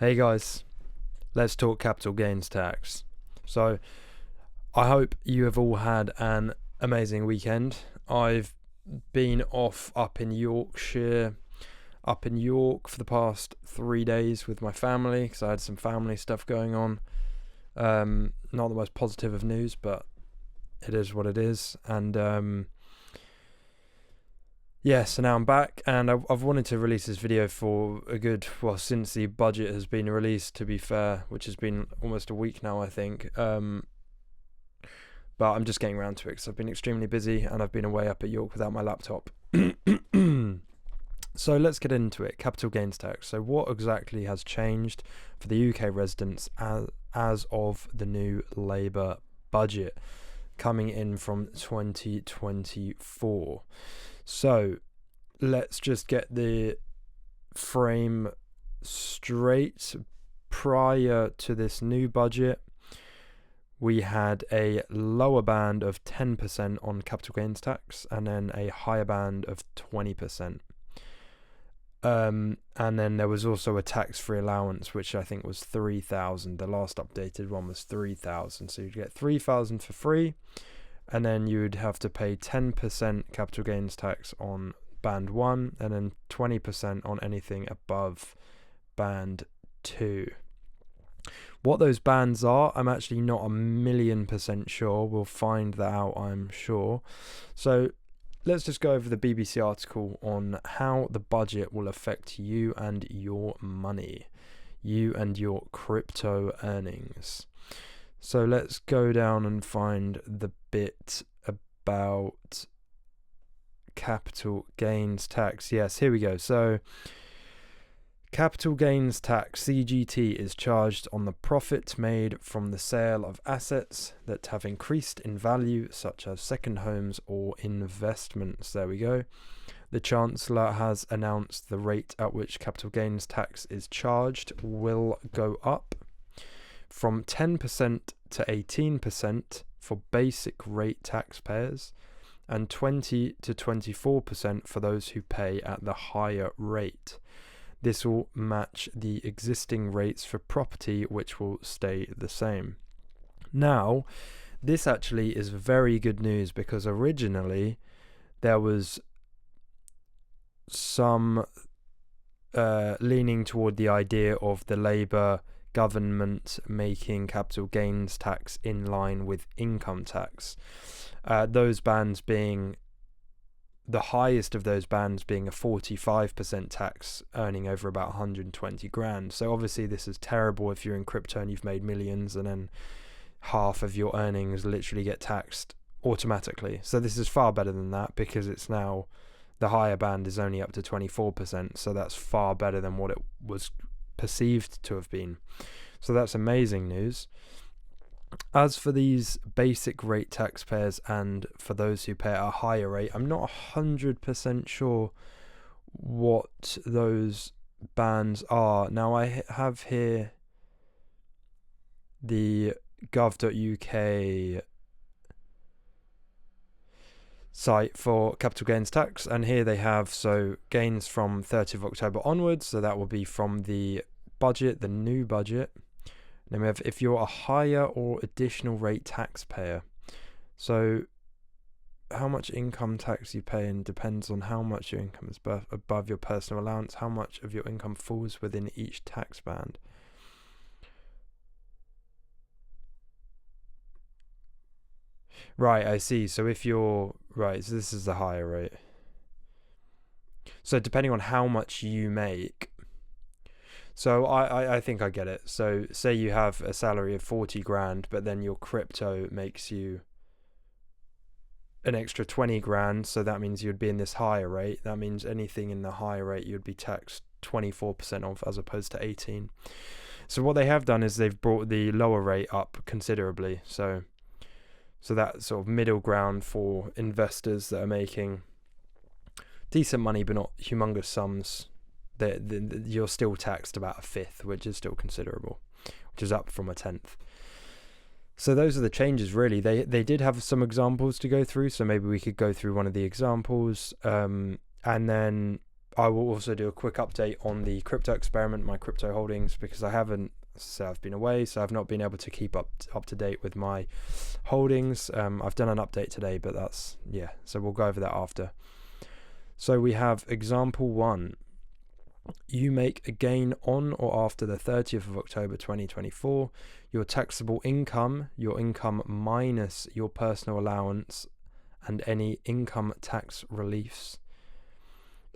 Hey guys, let's talk capital gains tax. So, I hope you have all had an amazing weekend. I've been off up in Yorkshire, up in York for the past 3 days with my family because I had some family stuff going on. Not the most positive of news, but it is what it is. And yeah, so now I'm back, and I've wanted to release this video for since the budget has been released, to be fair, which has been almost a week now, I think. But I'm just getting around to it because I've been extremely busy, and I've been away up at York without my laptop. So let's get into it. Capital gains tax. So what exactly has changed for the UK residents as of the new Labour budget coming in from 2024? So let's just get the frame straight. Prior to this new budget, we had a lower band of 10% on capital gains tax and then a higher band of 20%. And then there was also a tax-free allowance, which I think was 3,000. The last updated one was 3,000. So you'd get 3,000 for free, and then you would have to pay 10% capital gains tax on band 1 and then 20% on anything above band 2. What those bands are, I'm actually not 1,000,000% sure. We'll find that out, I'm sure. So let's just go over the BBC article on how the budget will affect you and your money, you and your crypto earnings. So let's go down and find the bit about capital gains tax. Yes, here we go. So capital gains tax, CGT, is charged on the profit made from the sale of assets that have increased in value, such as second homes or investments. There we go. The Chancellor has announced the rate at which capital gains tax is charged will go up from 10% to 18% for basic rate taxpayers and 20 to 24% for those who pay at the higher rate. This will match the existing rates for property, which will stay the same. Now, this actually is very good news because originally there was some leaning toward the idea of the Labour government making capital gains tax in line with income tax. Those bands being the highest of those bands being a 45% tax earning over about 120 grand. So obviously this is terrible if you're in crypto and you've made millions and then half of your earnings literally get taxed automatically. So this is far better than that because it's now the higher band is only up to 24%. So that's far better than what it was perceived to have been. So that's amazing news. As for these basic rate taxpayers and for those who pay at a higher rate, I'm not 100% sure what those bands are. Now I have here the gov.uk site for capital gains tax, and here they have gains from 30th of October onwards, so that will be from the budget, the new budget. Then we have if you're a higher or additional rate taxpayer. So how much income tax you pay in depends on how much your income is above your personal allowance, how much of your income falls within each tax band. Right, I see. So if you're right, so this is the higher rate. So depending on how much you make. So I think I get it. So say you have a salary of 40 grand, but then your crypto makes you an extra 20 grand. So that means you'd be in this higher rate. That means anything in the higher rate, you'd be taxed 24% off as opposed to 18. So what they have done is they've brought the lower rate up considerably. So that sort of middle ground for investors that are making decent money, but not humongous sums, you're still taxed about a fifth, which is still considerable, which is up from a tenth. So those are the changes, really. They did have some examples to go through, so maybe we could go through one of the examples, and then I will also do a quick update on the crypto experiment, my crypto holdings, because I've been away, so I've not been able to keep up to date with my holdings. I've done an update today, but so we'll go over that after. So we have example 1. You make a gain on or after the 30th of October 2024. Your taxable income, your income minus your personal allowance and any income tax reliefs,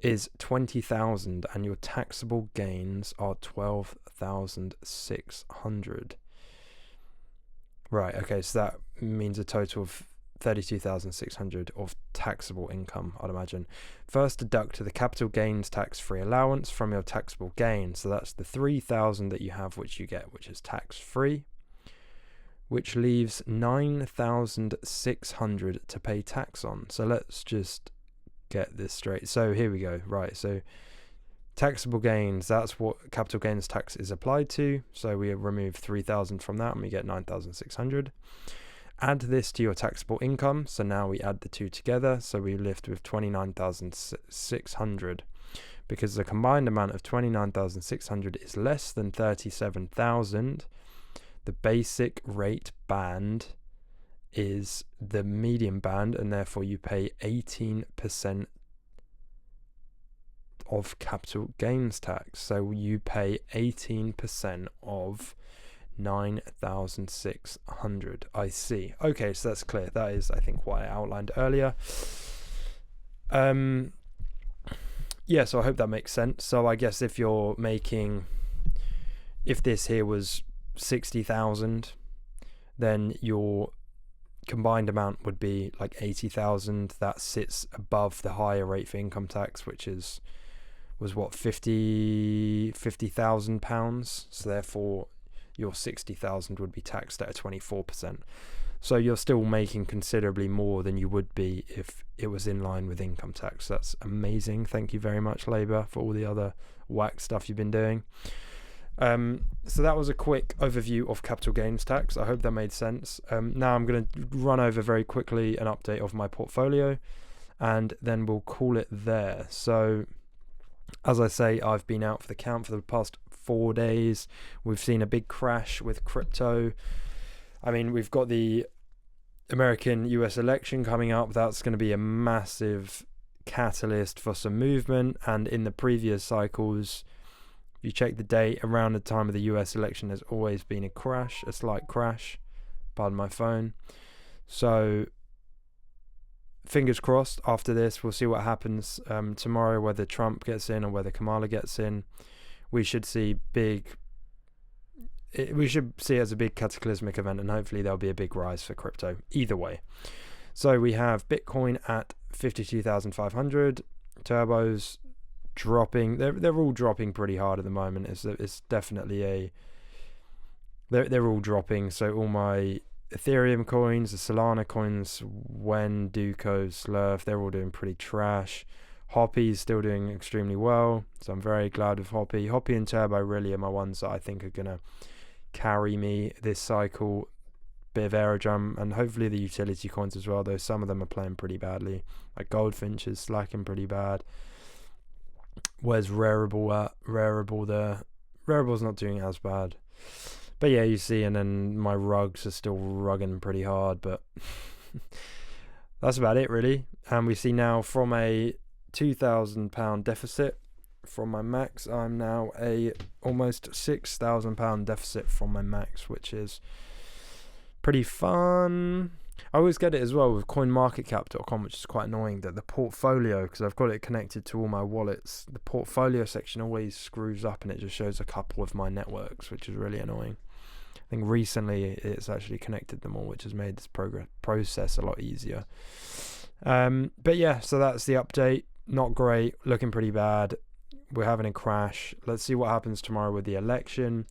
is 20,000, and your taxable gains are 12,600. Right, okay, so that means a total of 32,600 of taxable income, I'd imagine. First, deduct the capital gains tax-free allowance from your taxable gain. So that's the 3,000 that you have, which is tax-free, which leaves 9,600 to pay tax on. So let's just get this straight. So here we go. Right, so taxable gains, that's what capital gains tax is applied to. So we remove 3,000 from that and we get 9,600. Add this to your taxable income. So now we add the two together. So we left with 29,600. Because the combined amount of 29,600 is less than 37,000, the basic rate band is the median band, and therefore you pay 18% of capital gains tax. So you pay 18% of 9,600. I see. Okay, so that's clear. That is, I think, what I outlined earlier. So I hope that makes sense. So I guess if this here was 60,000, then your combined amount would be like 80,000. That sits above the higher rate for income tax, which was what, 50,000 pounds. So therefore your 60,000 would be taxed at a 24%. So you're still making considerably more than you would be if it was in line with income tax. That's amazing. Thank you very much, Labour, for all the other whack stuff you've been doing. So that was a quick overview of capital gains tax. I hope that made sense. Now I'm going to run over very quickly an update of my portfolio, and then we'll call it there. So as I say, I've been out for the count for the past 4 days. We've seen a big crash with crypto. I mean, we've got the American US election coming up. That's going to be a massive catalyst for some movement. And in the previous cycles, if you check the date, around the time of the US election, there's always been a slight crash. Pardon my phone. So fingers crossed after this. We'll see what happens tomorrow, whether Trump gets in or whether Kamala gets in. We should see it as a big cataclysmic event, and hopefully there'll be a big rise for crypto either way. So we have Bitcoin at 52,500, Turbos dropping. They're all dropping pretty hard at the moment. It's definitely they're all dropping. So all my Ethereum coins, the Solana coins, Wen, Duco, Slurf, they're all doing pretty trash. Hoppy's still doing extremely well, so I'm very glad with Hoppy. Hoppy and Turbo really are my ones that I think are gonna carry me this cycle. Bit of Aerodrum, and hopefully the utility coins as well, though some of them are playing pretty badly. Like Goldfinch is slacking pretty bad. Where's Rarible at? Rarible's not doing as bad. But yeah, you see, and then my rugs are still rugging pretty hard, but that's about it really. And we see now from a £2,000 deficit from my max, I'm now a almost £6,000 deficit from my max, which is pretty fun. I always get it as well with coinmarketcap.com, which is quite annoying that the portfolio, because I've got it connected to all my wallets, the portfolio section always screws up and it just shows a couple of my networks, which is really annoying. I think recently it's actually connected them all, which has made this process a lot easier. But yeah, so that's the update. Not great, looking pretty bad. We're having a crash. Let's see what happens tomorrow with the election,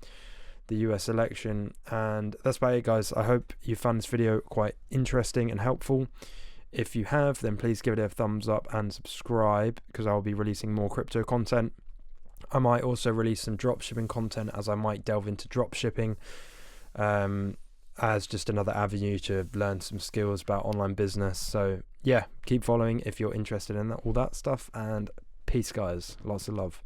the US election. And that's about it, guys. I hope you found this video quite interesting and helpful. If you have, then please give it a thumbs up and subscribe, because I'll be releasing more crypto content. I might also release some dropshipping content, as I might delve into dropshipping as just another avenue to learn some skills about online business. So yeah, keep following if you're interested in all that stuff, and peace. Peace, guys. Lots of love.